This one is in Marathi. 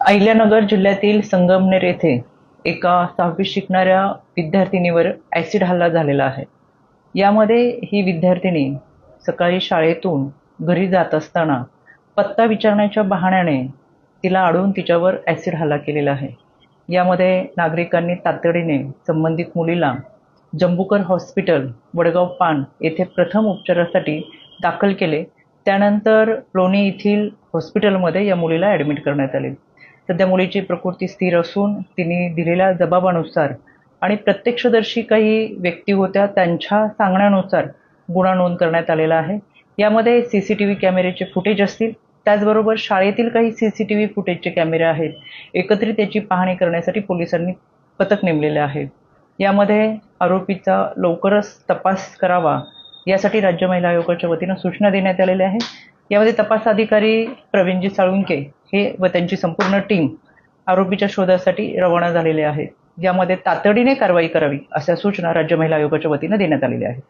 अहिल्यानगर जिल्ह्यातील संगमनेर येथे एका 6वीत शिकणाऱ्या विद्यार्थिनीवर ॲसिड हल्ला झालेला आहे. यामध्ये ही विद्यार्थिनी सकाळी शाळेतून घरी जात असताना पत्ता विचारण्याच्या बहाण्याने तिला अडवून तिच्यावर ॲसिड हल्ला केलेला आहे. यामध्ये नागरिकांनी तातडीने संबंधित मुलीला जंबूकर हॉस्पिटल वडगाव पान येथे प्रथम उपचारासाठी दाखल केले. त्यानंतर लोणी येथील हॉस्पिटलमध्ये या मुलीला ॲडमिट करण्यात आले. सध्या मुलीची प्रकृती स्थिर असून तिने दिलेल्या जबाबानुसार आणि प्रत्यक्षदर्शी काही व्यक्ती होत्या त्यांच्या सांगण्यानुसार गुन्हा नोंद करण्यात आलेला आहे. यामध्ये CCTV कॅमेऱ्याचे फुटेज असतील, त्याचबरोबर शाळेतील काही CCTV फुटेजचे कॅमेरे आहेत. एकत्रित याची पाहणी करण्यासाठी पोलिसांनी पथक नेमलेले आहे. यामध्ये आरोपीचा लवकरच तपास करावा यासाठी राज्य महिला आयोगाच्या वतीनं सूचना देण्यात आलेल्या आहेत. यामध्ये तपास अधिकारी प्रवीणजी साळुंके हे व त्यांची संपूर्ण टीम आरोपीच्या शोधासाठी रवाना झालेले आहेत. यामध्ये तातडीने कारवाई करावी अशा सूचना राज्य महिला आयोगाच्या वतीनं देण्यात आलेल्या आहेत.